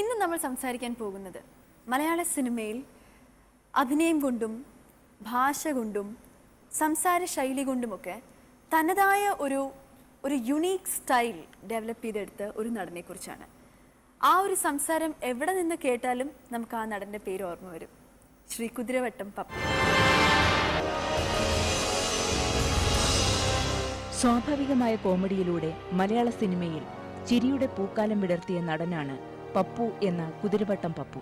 ഇന്ന് നമ്മൾ സംസാരിക്കാൻ പോകുന്നത് മലയാള സിനിമയിൽ അഭിനയം കൊണ്ടും ഭാഷ കൊണ്ടും സംസാര ശൈലി കൊണ്ടുമൊക്കെ തനതായ ഒരു യുണീക്ക് സ്റ്റൈൽ ഡെവലപ്പ് ചെയ്തെടുത്ത ഒരു നടനെ കുറിച്ചാണ്. ആ ഒരു സംസാരം എവിടെ നിന്ന് കേട്ടാലും നമുക്ക് ആ നടന്റെ പേര് ഓർമ്മ വരും. ശ്രീ കുതിരവട്ടം പപ്പു. സ്വാഭാവികമായ കോമഡിയിലൂടെ മലയാള സിനിമയിൽ ചിരിയുടെ പൂക്കാലം വിടർത്തിയ നടനാണ് പപ്പു എന്ന കുതിരവട്ടം പപ്പു.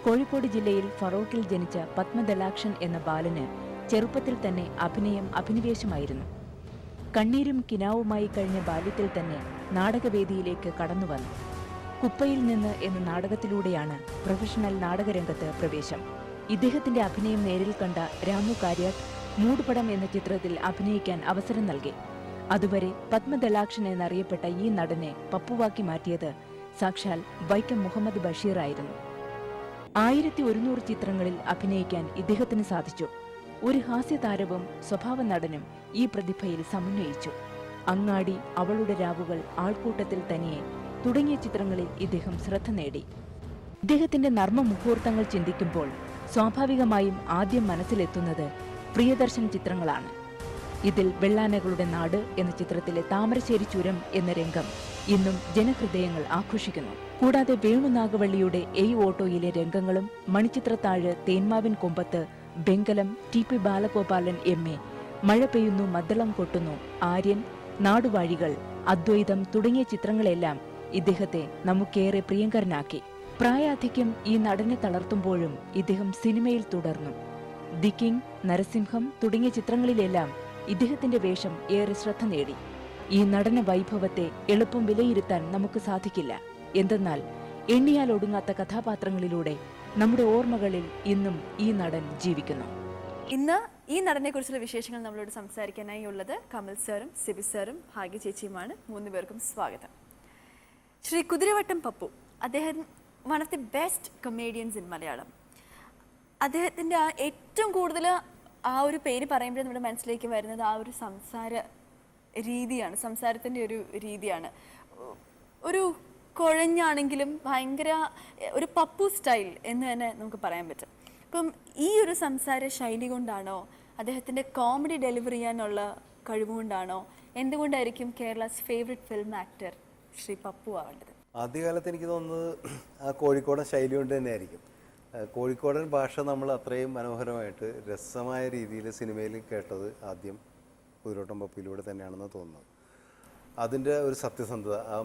കോഴിക്കോട് ജില്ലയിൽ ഫറോക്കിൽ ജനിച്ച പത്മദലാക്ഷൻ എന്ന ബാലന് ചെറുപ്പത്തിൽ തന്നെ അഭിനിവേശമായിരുന്നു. കണ്ണീരും കിനാവുമായി കഴിഞ്ഞ ബാല്യത്തിൽ തന്നെ നാടകവേദിയിലേക്ക് കടന്നുവന്നു. കുപ്പയിൽ നിന്ന് എന്ന നാടകത്തിലൂടെയാണ് പ്രൊഫഷണൽ നാടകരംഗത്ത് പ്രവേശം. ഇദ്ദേഹത്തിന്റെ അഭിനയം നേരിൽ കണ്ട രാമു കാര്യാട്ട് മൂടുപടം എന്ന ചിത്രത്തിൽ അഭിനയിക്കാൻ അവസരം നൽകി. അതുവരെ പത്മദലാക്ഷൻ എന്നറിയപ്പെട്ട ഈ നടനെ പപ്പുവാക്കി മാറ്റിയത് സാക്ഷാൽ വൈക്കം മുഹമ്മദ് ബഷീറായിരുന്നു. 1100 ചിത്രങ്ങളിൽ അഭിനയിക്കാൻ ഇദ്ദേഹത്തിന് സാധിച്ചു. ഒരു ഹാസ്യതാരവും സ്വഭാവ നടനും ഈ പ്രതിഭയിൽ സമന്വയിച്ചു. അങ്ങാടി, അവളുടെ രാവുകൾ, ആൾക്കൂട്ടത്തിൽ തനിയെ തുടങ്ങിയ ചിത്രങ്ങളിൽ ഇദ്ദേഹം ശ്രദ്ധ നേടി. ഇദ്ദേഹത്തിന്റെ നർമ്മ മുഹൂർത്തങ്ങൾ ചിന്തിക്കുമ്പോൾ സ്വാഭാവികമായും ആദ്യം മനസ്സിലെത്തുന്നത് പ്രിയദർശൻ ചിത്രങ്ങളാണ്. ഇതിൽ വെള്ളാനകളുടെ നാട് എന്ന ചിത്രത്തിലെ താമരശ്ശേരി ചുരം എന്ന രംഗം ഇന്നും ജനഹൃദയങ്ങൾ ആഘോഷിക്കുന്നു. കൂടാതെ വേണുനാഗവള്ളിയുടെ എയ് ഓട്ടോയിലെ രംഗങ്ങളും മണിച്ചിത്രത്താഴ്, തേന്മാവിൻ കൊമ്പത്ത്, ബെങ്കലം, ടി പി ബാലഗോപാലൻ MA, മഴ പെയ്യുന്നു മദ്ദളം കൊട്ടുന്നു, ആര്യൻ, നാടുവാഴികൾ, അദ്വൈതം തുടങ്ങിയ ചിത്രങ്ങളെല്ലാം ഇദ്ദേഹത്തെ നമുക്കേറെ പ്രിയങ്കരനാക്കി. പ്രായാധിക്യം ഈ നടനെ തളർത്തുമ്പോഴും ഇദ്ദേഹം സിനിമയിൽ തുടർന്നു. ദി കിങ്, നരസിംഹം തുടങ്ങിയ ചിത്രങ്ങളിലെല്ലാം ഇദ്ദേഹത്തിന്റെ വേഷം ഏറെ ശ്രദ്ധ നേടി. ഈ നടന വൈഭവത്തെ എളുപ്പം വിലയിരുത്താൻ നമുക്ക് സാധിക്കില്ല. എന്തെന്നാൽ എണ്ണിയാൽ ഒടുങ്ങാത്ത കഥാപാത്രങ്ങളിലൂടെ നമ്മുടെ ഓർമ്മകളിൽ ഇന്നും ഈ നടൻ ജീവിക്കുന്നു. ഇന്ന് ഈ നടനെ കുറിച്ചുള്ള വിശേഷങ്ങൾ നമ്മളോട് സംസാരിക്കാനായി ഉള്ളത് കമൽ സാറും സിബി സാറും ഭാഗ്യ ചേച്ചിയുമാണ്. 3 പേർക്കും സ്വാഗതം. ശ്രീ കുതിരവട്ടം പപ്പു, അദ്ദേഹം one of the best comedians in Malayalam. അദ്ദേഹത്തിൻ്റെ ഏറ്റവും കൂടുതൽ ആ ഒരു പേര് പറയുമ്പോഴേ നമ്മുടെ മനസ്സിലേക്ക് വരുന്നത് ആ ഒരു സംസാര രീതിയാണ്, സംസാരത്തിൻ്റെ ഒരു രീതിയാണ്. ഒരു കുഴഞ്ഞാണെങ്കിലും ഭയങ്കര ഒരു പപ്പു സ്റ്റൈൽ എന്ന് തന്നെ നമുക്ക് പറയാൻ പറ്റും. അപ്പം ഈ ഒരു സംസാര ശൈലി കൊണ്ടാണോ, അദ്ദേഹത്തിൻ്റെ കോമഡി ഡെലിവറി ചെയ്യാനുള്ള കഴിവുകൊണ്ടാണോ, എന്തുകൊണ്ടായിരിക്കും Kerala's favourite film actor Shri Pappu ആവേണ്ടത്? ആദ്യകാലത്ത് എനിക്ക് തോന്നുന്നത് ആ കോഴിക്കോടൻ ശൈലി കൊണ്ട് തന്നെയായിരിക്കും. കോഴിക്കോടൻ ഭാഷ നമ്മൾ അത്രയും മനോഹരമായിട്ട് രസമായ രീതിയിൽ സിനിമയിൽ കേട്ടത് ആദ്യം കുതിരവട്ടം പപ്പുവിലൂടെ തന്നെയാണെന്ന് തോന്നുന്നത്. അതിൻ്റെ ഒരു സത്യസന്ധത, ആ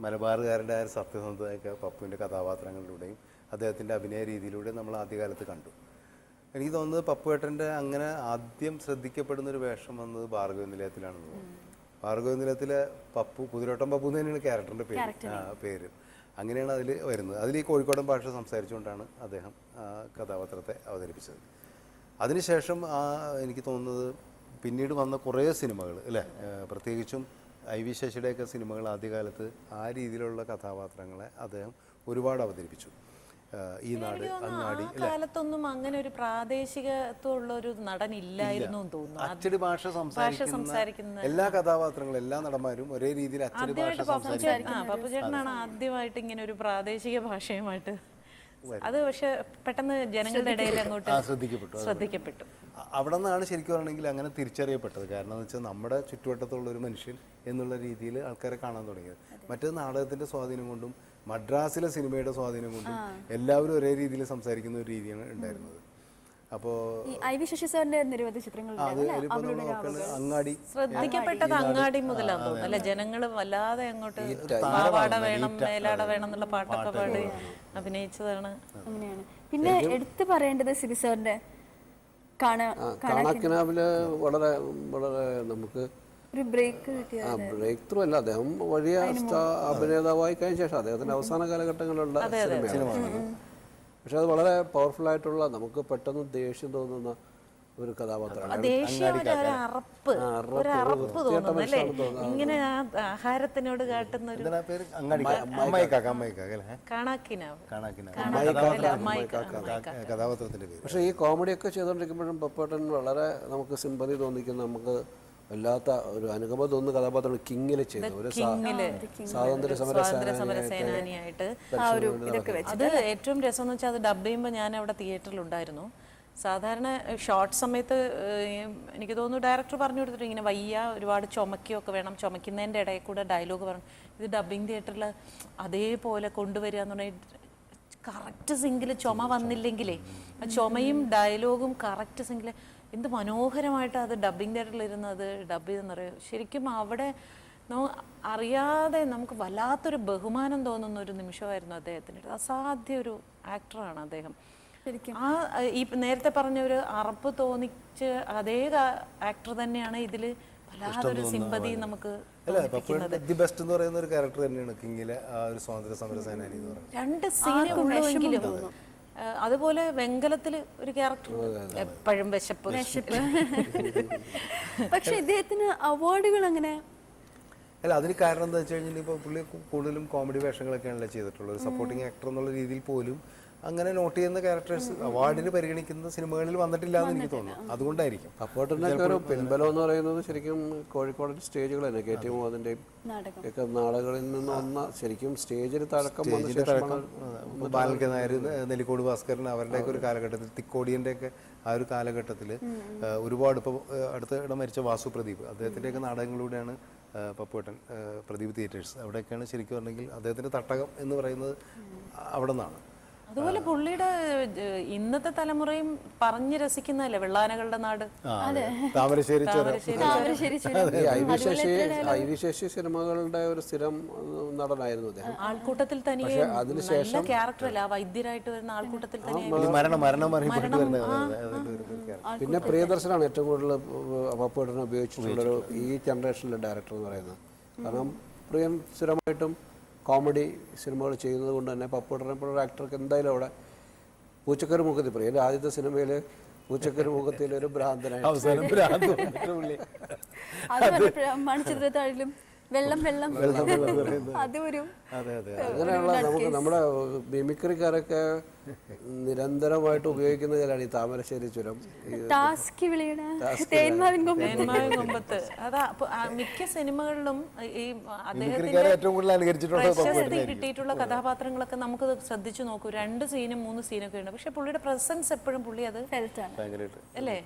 മലബാറുകാരുടെ ആ ഒരു സത്യസന്ധതയൊക്കെ പപ്പുവിൻ്റെ കഥാപാത്രങ്ങളിലൂടെയും അദ്ദേഹത്തിൻ്റെ അഭിനയ രീതിയിലൂടെയും നമ്മൾ ആദ്യകാലത്ത് കണ്ടു. എനിക്ക് തോന്നുന്നത് പപ്പുവേട്ടൻ്റെ അങ്ങനെ ആദ്യം ശ്രദ്ധിക്കപ്പെടുന്നൊരു വേഷം വന്നത് ഭാർഗവ നിലയത്തിലാണെന്ന് തോന്നുന്നു. ഭാർഗവ നിലയത്തിലെ പപ്പു, കുതിരവട്ടം പപ്പു എന്ന് തന്നെയാണ് ക്യാരക്ടറിൻ്റെ പേര്. അങ്ങനെയാണ് അതിൽ വരുന്നത്. അതിൽ ഈ കോഴിക്കോടൻ ഭാഷ സംസാരിച്ചുകൊണ്ടാണ് അദ്ദേഹം കഥാപാത്രത്തെ അവതരിപ്പിച്ചത്. അതിനുശേഷം എനിക്ക് തോന്നുന്നത് പിന്നീട് വന്ന കുറേ സിനിമകൾ അല്ലേ, പ്രത്യേകിച്ചും IV ശശിയുടെയൊക്കെ സിനിമകൾ ആദ്യകാലത്ത് ആ രീതിയിലുള്ള കഥാപാത്രങ്ങളെ അദ്ദേഹം ഒരുപാട് അവതരിപ്പിച്ചു. ഈ നാട്, അങ്ങാടി, കാലത്തൊന്നും അങ്ങനെ ഒരു പ്രാദേശികത്വമുള്ള ഒരു നടൻ ഇല്ലായിരുന്നു തോന്നുന്നു. അച്ചടി ഭാഷ സംസാരിക്കുന്ന എല്ലാ കഥാപാത്രങ്ങളും, എല്ലാ നടന്മാരും ഒരേ രീതിയിൽ അച്ചടി ഭാഷ സംസാരിക്കുന്നു. പപ്പുചേട്ടനാണ് ആദ്യമായിട്ട് ഇങ്ങനെ ഒരു പ്രാദേശിക ഭാഷയുമായിട്ട്. അത് പക്ഷെ പെട്ടെന്ന് ജനങ്ങളുടെ ഇടയിൽ അങ്ങോട്ട് ശ്രദ്ധിക്കപ്പെട്ടു. അവിടെ നിന്നാണ് ശരിക്കും പറയണമെങ്കിൽ അങ്ങനെ തിരിച്ചറിയപ്പെട്ടത്. കാരണം എന്ന് വെച്ചാൽ നമ്മുടെ ചുറ്റുവട്ടത്തുള്ള ഒരു മനുഷ്യൻ എന്നുള്ള രീതിയിൽ ആൾക്കാരെ കാണാൻ തുടങ്ങിയത്. മറ്റേത് നാടകത്തിന്റെ സ്വാധീനം കൊണ്ടും മദ്രാസിലെ സിനിമയുടെ സ്വാധീനം കൊണ്ടും എല്ലാവരും ഒരേ രീതിയിൽ സംസാരിക്കുന്ന ഒരു രീതിയാണ് ഉണ്ടായിരുന്നത്. അപ്പോൾ IV ശശി സാറിന്റെ നിരവധി ചിത്രങ്ങൾ അങ്ങാടി ശ്രദ്ധിക്കപ്പെട്ടത് അങ്ങാടി മുതലാന്ന് തോന്നുന്നു അല്ലെ. ജനങ്ങൾ വല്ലാതെ അങ്ങോട്ട് പാവാട വേണം, മേലാട വേണം എന്നുള്ള പാട്ടൊക്കെ പാടി അഭിനയിച്ചതാണ്. അങ്ങനെയാണ്. പിന്നെ എടുത്തു പറയേണ്ടത് സിബി സാറിന്റെ കാണാക്കിനാവില് വളരെ വളരെ നമുക്ക് ഒരു ബ്രേക്ക് ത്രൂ അല്ല, അദ്ദേഹം വലിയ അഭിനേതാവായി കഴിഞ്ഞ ശേഷം അദ്ദേഹത്തിന്റെ അവസാന കാലഘട്ടങ്ങളിലുള്ള സിനിമയാണ്. പക്ഷെ അത് വളരെ പവർഫുൾ ആയിട്ടുള്ള, നമുക്ക് പെട്ടെന്ന് ദേഷ്യം തോന്നുന്ന ഒരു കഥാപാത്രമാണ്. ഇങ്ങനെ ആഹാരത്തിനോട് കാട്ടുന്ന കഥാപാത്രത്തിന്റെ പേര്. പക്ഷെ ഈ കോമഡിയൊക്കെ ചെയ്തുകൊണ്ടിരിക്കുമ്പോഴും പപ്പേട്ടൻ വളരെ നമുക്ക് സിമ്പതി തോന്നിക്കുന്ന, നമുക്ക് വല്ലാത്ത ഒരു അനുകമ്പ തോന്നുന്ന കഥാപാത്രം കിങ്ങിൽ ചെയ്തു. ഒരു സ്വാതന്ത്ര്യ സമര സേനാനിയായിട്ട് ഇതൊക്കെ വെച്ച് അത് ഏറ്റവും രസം എന്ന് വെച്ചാൽ അത് ഡബ് ചെയ്യുമ്പോൾ ഞാൻ അവിടെ തിയേറ്ററിലുണ്ടായിരുന്നു. സാധാരണ ഷോർട്ട് സമയത്ത് എനിക്ക് തോന്നുന്നു ഡയറക്ടർ പറഞ്ഞു കൊടുത്തിട്ട് ഇങ്ങനെ വയ്യ, ഒരുപാട് ചുമക്കുകയൊക്കെ വേണം, ചുമക്കുന്നതിൻ്റെ ഇടയിൽ കൂടെ ഡയലോഗ് പറഞ്ഞു. ഇത് ഡബ്ബിങ് തിയേറ്ററിൽ അതേപോലെ കൊണ്ടുവരിക എന്ന് പറഞ്ഞാൽ കറക്റ്റ് സിങ്കിൽ ചുമ വന്നില്ലെങ്കിലേ ആ ചുമയും ഡയലോഗും കറക്റ്റ് സിങ്കിൽ എന്ത് മനോഹരമായിട്ട് അത് ഡബ്ബിങ് തിയേറ്ററിൽ ഇരുന്നത് ഡബ് ചെയ്തെന്ന് പറയും. ശരിക്കും അവിടെ അറിയാതെ നമുക്ക് വല്ലാത്തൊരു ബഹുമാനം തോന്നുന്ന ഒരു നിമിഷമായിരുന്നു അദ്ദേഹത്തിന്. അസാധ്യ ഒരു ആക്ടറാണ് അദ്ദേഹം. ആ ഈ നേരത്തെ പറഞ്ഞ ഒരു അറപ്പ് തോന്നിച്ച് അതേ ആക്ടർ തന്നെയാണ് ഇതിൽ വല്ലാതൊരു സിമ്പതി നമുക്ക് ദി ബെസ്റ്റ് എന്ന് പറയുന്ന ഒരു ക്യാരക്ടർ തന്നെയാണ് കിങ്ങിലെ ആ ഒരു സ്വാതന്ത്ര്യ സമര സേനാനി എന്ന് പറയുന്നത്. 2 സീനുകളെങ്കിലും. അതുപോലെ വെങ്കലത്തിൽ ഒരു ക്യാരക്ടർ എപ്പോഴും വിശപ്പ്. പക്ഷെ ഇദ്ദേഹത്തിന് അവാർഡുകൾ അങ്ങനെ അല്ല, അതിന് കാരണം എന്താ വെച്ച് കഴിഞ്ഞാൽ ഇപ്പോൾ പുള്ളി കൂടുതലും കോമഡി വേഷങ്ങളൊക്കെയാണല്ലോ ചെയ്തിട്ടുള്ളത്. ഒരു സപ്പോർട്ടിങ് ആക്ടർ എന്നുള്ള രീതിയിൽ പോലും അങ്ങനെ നോട്ട് ചെയ്യുന്ന ക്യാരക്ടേഴ്സ് അവാർഡിന് പരിഗണിക്കുന്ന സിനിമകളിൽ വന്നിട്ടില്ല എന്ന് എനിക്ക് തോന്നുന്നു. അതുകൊണ്ടായിരിക്കും അപ്പോട്ടനൊക്കെ ഒരു പിൻബലം എന്ന് പറയുന്നത് ശരിക്കും കോഴിക്കോട് സ്റ്റേജുകൾ തന്നെ കെ ടി മുഹമ്മദിന്റെയും ഒക്കെ നാടകളിൽ നിന്ന് വന്ന ശരിക്കും സ്റ്റേജിൽ തഴക്കം വന്ന ശേഷമാണ് ബാലകൃഷ്ണ നായർ, നെല്ലിക്കോട് ഭാസ്കരൻ അവരുടെയൊക്കെ ഒരു കാലഘട്ടത്തിൽ, തിക്കോടിയൻ്റെ ഒക്കെ ആ ഒരു കാലഘട്ടത്തിൽ ഒരുപാട് ഇപ്പോൾ അടുത്തിടെ മരിച്ച വാസു പ്രദീപ് അദ്ദേഹത്തിൻ്റെയൊക്കെ നാടകങ്ങളിലൂടെയാണ് പപ്പുവേട്ടൻ പ്രദീപ് തിയേറ്റേഴ്സ് അവിടെയൊക്കെയാണ് ശരിക്കും പറഞ്ഞെങ്കിൽ അദ്ദേഹത്തിൻ്റെ തട്ടകം എന്ന് പറയുന്നത് അവിടെ നിന്നാണ്. അതുപോലെ പുള്ളിയുടെ ഇന്നത്തെ തലമുറയും പറഞ്ഞു രസിക്കുന്നതല്ലേ വെള്ളാനകളുടെ നാട്, താമരശ്ശേരി ഐ വി ശശി സിനിമകളുടെ ഒരു സ്ഥിരം നടനായിരുന്നു അദ്ദേഹം. ആൾക്കൂട്ടത്തിൽ തനിയെ നല്ല ക്യാരക്ടറല്ല, വൈദ്യരായിട്ട് വരുന്ന ആൾക്കൂട്ടത്തിൽ തനിയെ പിന്നെ പ്രിയദർശനാണ് ഏറ്റവും കൂടുതൽ പപ്പുവേട്ടനെ ഉപയോഗിച്ചിട്ടുള്ളൊരു ഈ ജനറേഷനിലെ ഡയറക്ടർ എന്ന് പറയുന്നത്. കാരണം പ്രിയൻ സ്ഥിരമായിട്ടും കോമഡി സിനിമകൾ ചെയ്യുന്നത് കൊണ്ട് തന്നെ പപ്പുവേട്ടനെ പോലുള്ള ആക്ടർക്ക് എന്തായാലും അവിടെ പൂച്ചക്കറി മുഖത്തിൽ പറയും. എൻ്റെ ആദ്യത്തെ സിനിമയിൽ പൂച്ചക്കറി മുഖത്തിൽ ഒരു ഭ്രാന്തനായിട്ട് മണിച്ചിത്രത്താഴിലും വെള്ളം വെള്ളം അതൊരു അങ്ങനെയുള്ള നമുക്ക് നമ്മുടെ മിമിക്രിക്കാരൊക്കെ നിരന്തരമായിട്ട് ഉപയോഗിക്കുന്ന കാര്യമാണ് ഈ താമരശ്ശേരി ചുരം, തേന്മാവിൻ കൊമ്പത്ത്. അതാ മിക്ക സിനിമകളിലും ഈ അദ്ദേഹത്തിന്റെ കിട്ടിയിട്ടുള്ള കഥാപാത്രങ്ങളൊക്കെ നമുക്ക് ശ്രദ്ധിച്ചു നോക്കൂ. 2 സീനും 3 സീനൊക്കെ ഉണ്ട്, പക്ഷെ പുള്ളിയുടെ പ്രസൻസ് എപ്പോഴും പുള്ളി അത് അല്ലേ